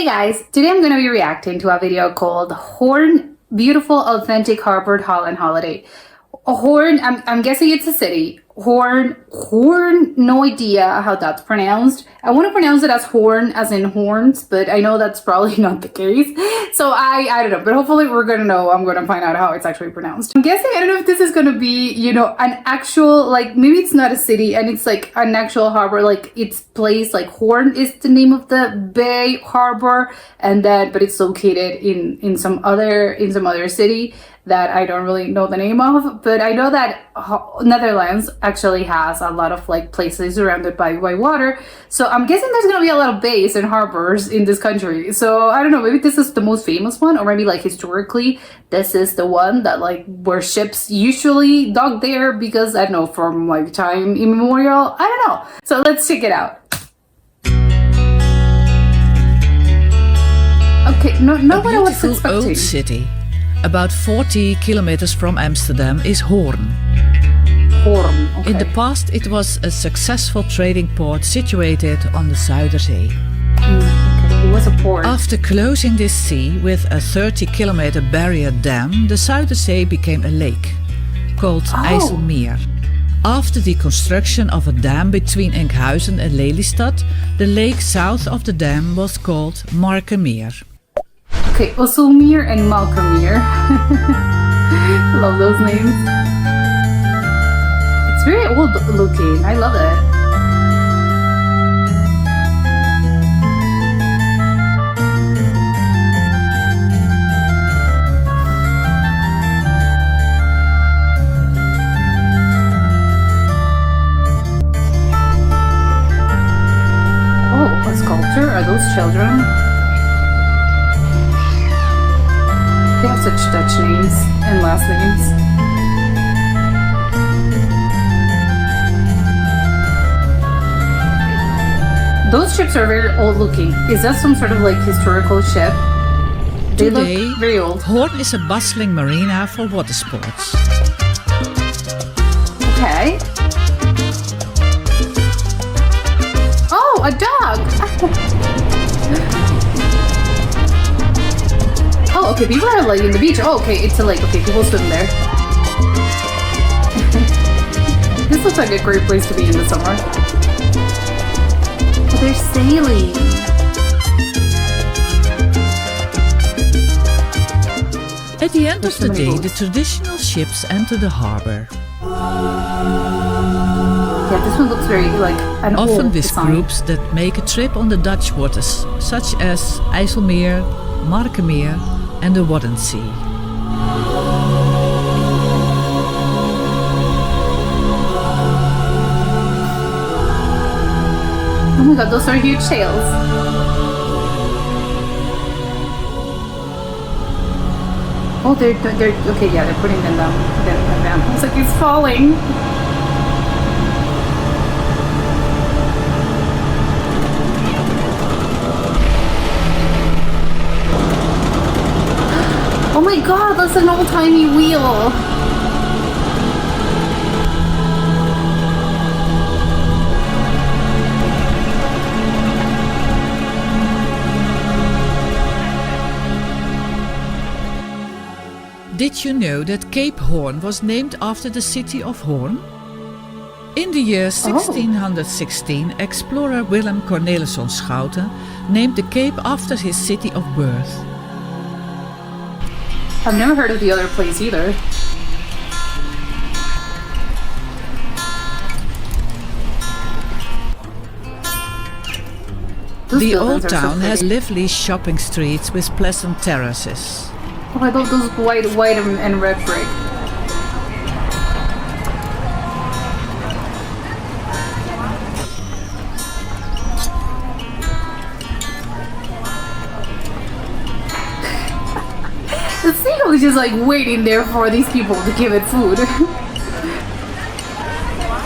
Hey guys, today I'm going to be reacting to a video called Hoorn, Beautiful Authentic Harbour Holland Holiday. Hoorn, I'm guessing it's a city. Hoorn, no idea how that's pronounced. I want to pronounce it as Hoorn, as in horns, but I know that's probably not the case. So I don't know, but hopefully we're going to know. I'm going to find out how it's actually pronounced. I'm guessing, I don't know if this is going to be, you know, an actual, like, maybe it's not a city and it's like an actual harbor, like it's place, like Hoorn is the name of the bay harbor, and then, but it's located in some other city that I don't really know the name of, but I know that Netherlands actually has a lot of like places surrounded by water. So I'm guessing there's gonna be a lot of bays and harbors in this country. So I don't know, maybe this is the most famous one, or maybe like historically this is the one that like where ships usually dock there because I don't know, from like time immemorial. I don't know. So let's check it out. Okay, not what I was expecting. Old city. About 40 kilometers from Amsterdam is Hoorn. Hoorn, okay. In the past it was a successful trading port situated on the Zuiderzee. Okay. It was a port. After closing this sea with a 30-kilometer barrier dam, the Zuiderzee became a lake, called IJsselmeer. After the construction of a dam between Enkhuizen and Lelystad, the lake south of the dam was called Markermeer. Okay, IJsselmeer and Markermeer. Love those names. It's very old looking. I love it. Oh, a sculpture? Are those children? They have such Dutch names and last names. Those ships are very old looking. Is that some sort of like historical ship? They Today, look very old. Hoorn is a bustling marina for water sports. Okay. Oh, a dog! Oh, okay, people are like in the beach. Oh, okay, it's a lake. Okay, people swim there. This looks like a great place to be in the summer. Oh, they're sailing. At the end of the day, the traditional ships enter the harbour. Yeah, this one looks very like an Often old with design. groups that make a trip on the Dutch waters, such as IJsselmeer, Markermeer and the Waddenzee. Oh my god, those are huge sails. Oh, they're okay. Yeah, they're putting them down. Them down. It's like it's falling. Oh my god, that's an old-timey wheel. Did you know that Cape Hoorn was named after the city of Hoorn? In the year 1616, explorer Willem Cornelisson Schouten named the cape after his city of birth. I've never heard of the other place either. The old town has lively shopping streets with pleasant terraces. Oh, I love those white and red brick. The seagull is just like waiting there for these people to give it food.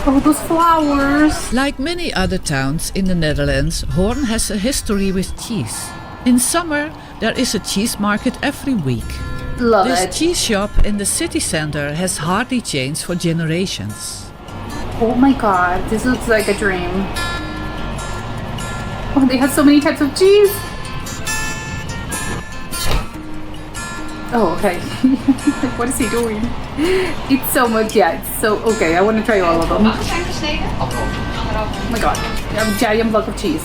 Oh, those flowers. Like many other towns in the Netherlands, Hoorn has a history with cheese. In summer, there is a cheese market every week. Love This it. cheese shop in the city center has hardly changed for generations. Oh my god, this looks like a dream. Oh, they have so many types of cheese. Oh, okay. Like, what is he doing? It's so much, yeah, it's so, okay, I want to try all of them. Oh my god, a giant block of cheese.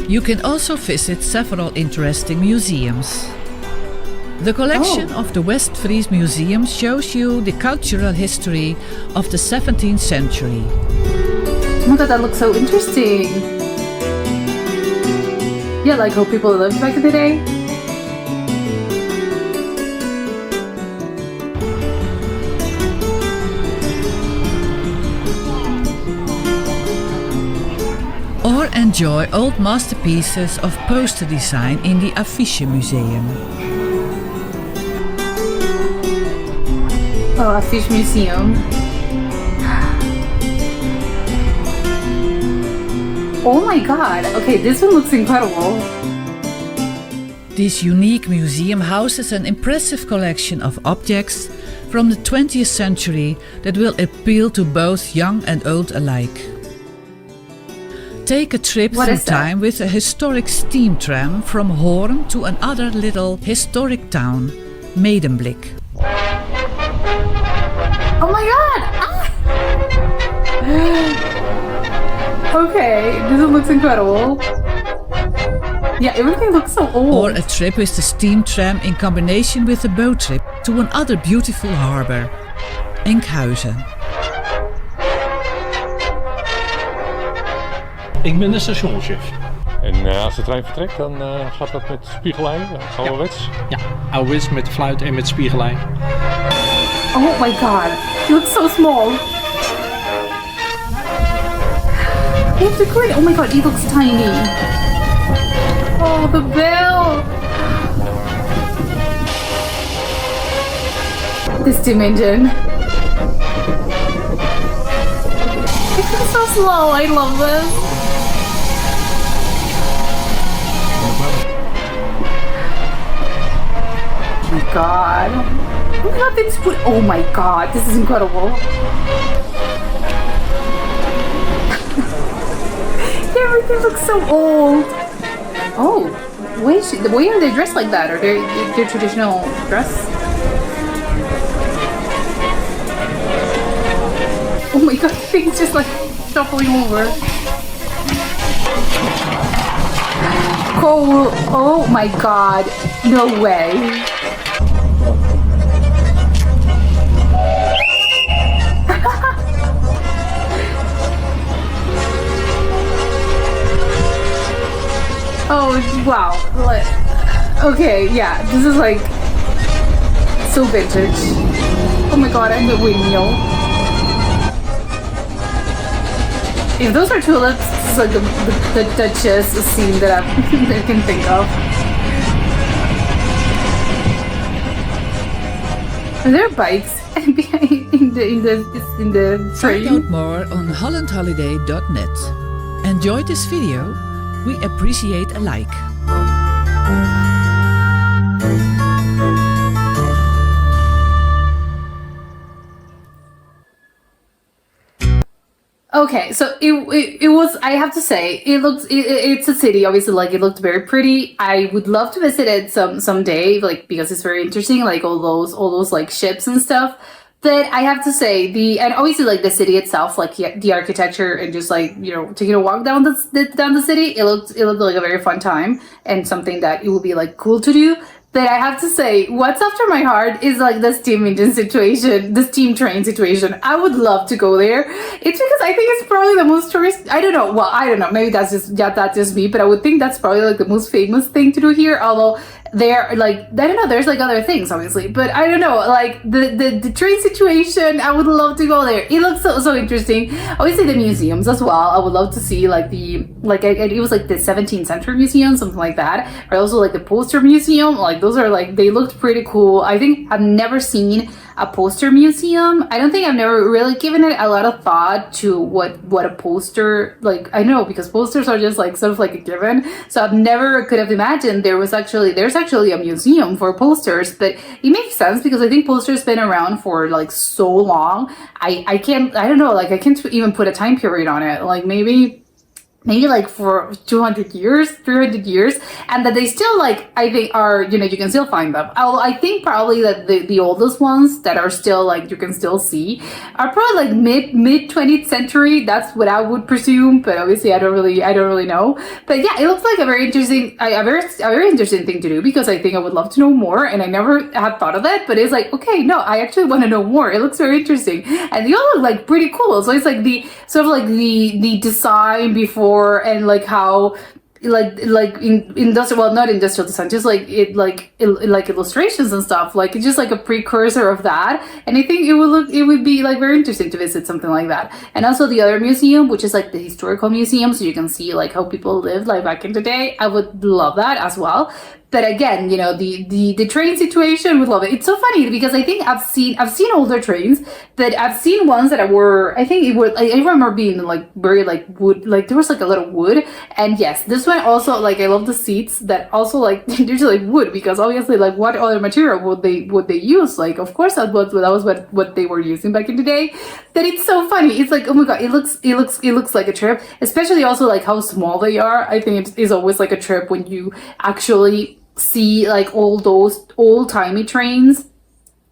You can also visit several interesting museums. The collection of the West Fries Museum shows you the cultural history of the 17th century. Oh my god, that looks so interesting. Yeah, like how people lived back in the day. Or enjoy old masterpieces of poster design in the Affiche Museum. Oh, a fish museum. Oh my god, okay, this one looks incredible. This unique museum houses an impressive collection of objects from the 20th century that will appeal to both young and old alike. Take a trip through time with a historic steam tram from Hoorn to another little historic town, Medemblik. Oh my god! Ah! Okay, this one looks incredible. Yeah, everything looks so old. Or a trip with the steam tram in combination with a boat trip to another beautiful harbour, Enkhuizen. Ik ben de stationschef. En als de trein vertrekt, dan gaat dat met spiegelei, ouderwets? Ja, ouderwets met fluit en met spiegelei. Oh my god, he looks so small. It's the green. Oh my god, he looks tiny. Oh, the bell. The steam engine. It's so slow. I love this. Oh my god. Look at this food. Oh my god, this is incredible. Everything looks so old. Oh, why are they dressed like that? Or their traditional dress? Oh my god, things just like shuffling over. Cool. Oh my god, no way. Oh wow. Okay, yeah, this is like so vintage. Oh my god, and the windmill. If those are tulips, it's like the Duchess scene that I can think of. Are there bikes in the train? Find out more on hollandholiday.net. Enjoyed this video? We appreciate a like. Okay, so it was, I have to say, it's a city, obviously, like, it looked very pretty. I would love to visit it someday, like, because it's very interesting, like, all those like ships and stuff. But I have to say, and obviously, like, the city itself, like, the architecture and just, like, you know, taking a walk down the city, it looked like a very fun time and something that it would be, like, cool to do. But I have to say, what's after my heart is like the steam engine situation, the steam train situation. I would love to go there. It's because I think it's probably the most tourist. I don't know. Well, I don't know. Maybe that's just me. But I would think that's probably like the most famous thing to do here. Although there, like, I don't know. There's like other things, obviously. But I don't know. Like the train situation, I would love to go there. It looks so interesting. Obviously the museums as well. I would love to see like it was like the 17th century museum, something like that. Or also like the poster museum. Like those are like, they looked pretty cool. I think I've never seen a poster museum. I don't think I've never really given it a lot of thought to what a poster, like, I know because posters are just like sort of like a given. So I've never could have imagined there's actually a museum for posters, but it makes sense because I think posters been around for like so long. I don't know, like I can't even put a time period on it. Like maybe like for 200 years, 300 years, and that they still like, I think are, you know, you can still find them. I think probably that the oldest ones that are still like, you can still see are probably like mid 20th century. That's what I would presume, but obviously I don't really know. But yeah, it looks like a very interesting, a very interesting thing to do because I think I would love to know more and I never had thought of it, but it's like, okay, no, I actually want to know more. It looks very interesting. And they all look like pretty cool. So it's like the, sort of like the design before and like how like in industrial, well, not industrial design, just like like illustrations and stuff, like it's just like a precursor of that. And I think it would be like very interesting to visit something like that. And also the other museum, which is like the historical museum, so you can see like how people lived like back in the day. I would love that as well. But again, you know, the train situation, would love it. It's so funny because I think I've seen older trains, but I've seen ones that were, I think it was, I remember being like very like wood, like there was like a lot of wood. And yes, this one also, like I love the seats that also like they're just like wood, because obviously like what other material would they use? Like of course that was what they were using back in the day. But it's so funny. It's like, oh my god, it looks like a trip, especially also like how small they are. I think it is always like a trip when you actually see like all those old-timey trains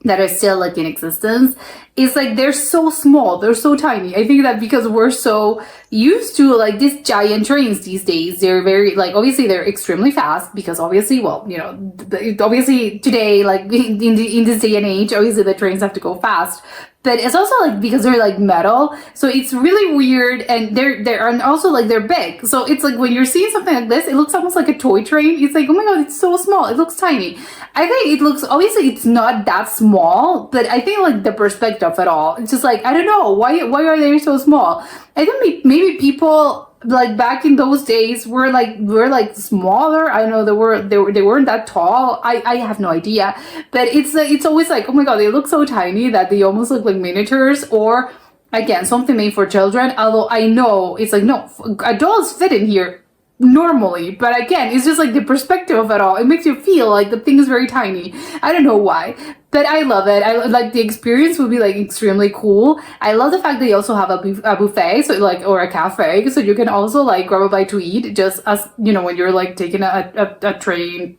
that are still like in existence. It's like they're so small, they're so tiny. I think that because we're so used to like these giant trains these days, they're very like, obviously they're extremely fast because obviously, well, you know, obviously today, like in this day and age, obviously the trains have to go fast. But it's also like because they're like metal, so it's really weird, and they're also like they're big. So it's like when you're seeing something like this, it looks almost like a toy train. It's like, oh my god, it's so small. It looks tiny. I think it looks, obviously it's not that small, but I think like the perspective at all, it's just like, I don't know why are they so small. I think maybe people like back in those days were like smaller. I know they weren't that tall. I have no idea, but it's always like, oh my god, they look so tiny that they almost look like miniatures, or again something made for children. Although I know it's like, no, adults fit in here normally, but again, it's just like the perspective of it all. It makes you feel like the thing is very tiny. I don't know why, but I love it. I like the experience would be like extremely cool. I love the fact that they also have a buffet, so like, or a cafe, so you can also like grab a bite to eat, just as you know when you're like taking a train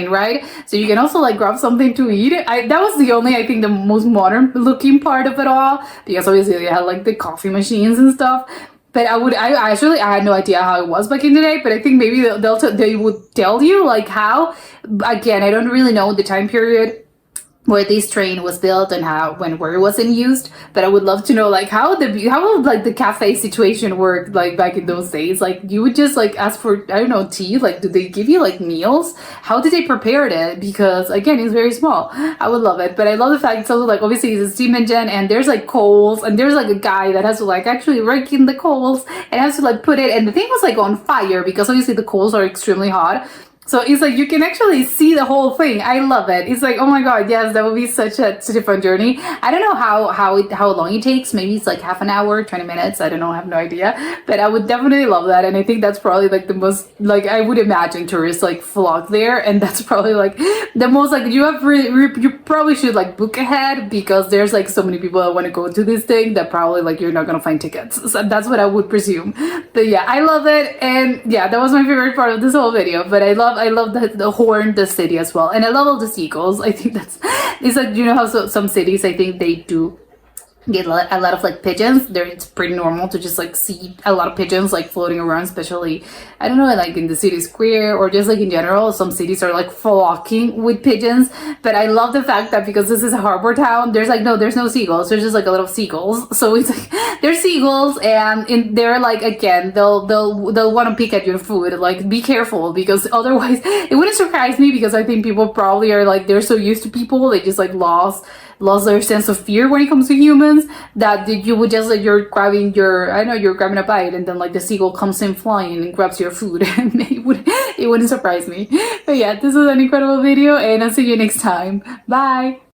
ride, so you can also like grab something to eat. That was the only, I think, the most modern looking part of it all, because obviously they had like the coffee machines and stuff. But I had no idea how it was back in the day, but I think maybe they would tell you like how. Again, I don't really know the time period where this train was built and where it wasn't used, but I would love to know like how like the cafe situation worked like back in those days. Like you would just like ask for, I don't know, tea. Like, do they give you like meals? How did they prepare it? Because again, it's very small. I would love it, but I love the fact it's also like, obviously it's a steam engine and there's like coals, and there's like a guy that has to like actually rake in the coals and has to like put it, and the thing was like on fire because obviously the coals are extremely hot. So it's like you can actually see the whole thing. I love it. It's like, oh my god, yes, that would be such a fun journey. I don't know how long it takes. Maybe it's like half an hour, 20 minutes. I don't know. I have no idea. But I would definitely love that. And I think that's probably like the most, like I would imagine tourists like flock there. And that's probably like the most, like you probably should like book ahead, because there's like so many people that want to go to this thing that probably like you're not going to find tickets. So that's what I would presume. But yeah, I love it. And yeah, that was my favorite part of this whole video. But I love the Hoorn, the city as well, and I love all the seagulls. I think it's like, you know how some cities, I think they do get a lot of like pigeons there. It's pretty normal to just like see a lot of pigeons like floating around, especially, I don't know, like in the city square or just like in general. Some cities are like flocking with pigeons. But I love the fact that because this is a harbor town, there's no seagulls, there's just like a lot of seagulls. So it's like there's seagulls, and they're like, again, they'll want to pick at your food. Like, be careful, because otherwise it wouldn't surprise me, because I think people probably are like, they're so used to people, they just like lost their sense of fear when it comes to humans, that you would just like, you're grabbing a bite, and then like the seagull comes in flying and grabs your food. And it wouldn't surprise me. But yeah, this was an incredible video, and I'll see you next time. Bye.